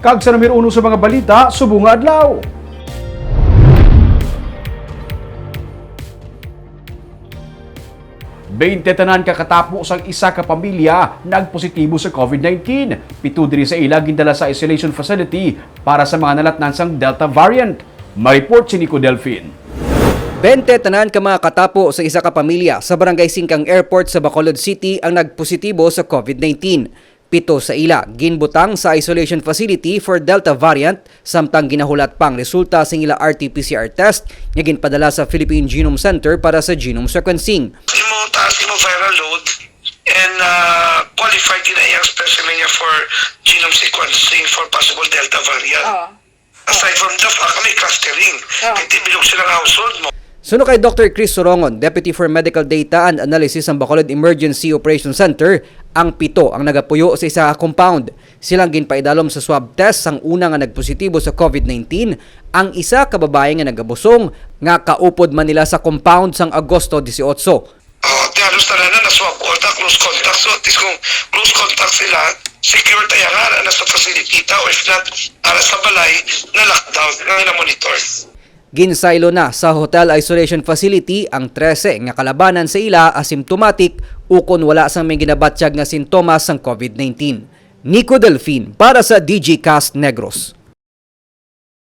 Kag sa numero 1 sa mga balita, subong nga adlaw. Tanan kakatapos ang isa ka pamilya nagpositibo sa COVID-19. 7 diri sa ila gindala sa isolation facility para sa mga nalatnan sang Delta variant. Ma-report si Nico Delfin. 20 tanan ka mga katapo sa isa ka pamilya sa Barangay Singkang Airport sa Bacolod City ang nagpositibo sa COVID-19. 7 sa ila ginbutang sa isolation facility for Delta variant samtang ginahulat pang resulta sa ila RT-PCR test nga ginpadala sa Philippine Genome Center para sa genome sequencing. Imo taas imo viral load and qualified gina iyang specimen niya for genome sequencing for possible Delta variant. Aside from the fact may clustering, hindi bilog silang household mo. Suno kay Dr. Chris Sorongon, Deputy for Medical Data and Analysis ng Bacolod Emergency Operations Center, ang 7 ang nagapuyo sa isa compound. Silang ginpaidalom sa swab test sang una nga nagpositibo sa COVID-19, ang isa ka babae nga nagabusong nga kaupod man nila sa compound sang Agosto 18. Halos na swab contact, close contact. So at least kung close contact sila, secure tayo nga na sa facility ta, or if not, ara sa balay na lockdown, na monitor. Ginsaylo na sa hotel isolation facility ang 13 nga kalabanan sa ila asymptomatic ukon wala sang may ginabatsyag nga sintomas sang COVID-19. Nico Delfin para sa DG Cast Negros.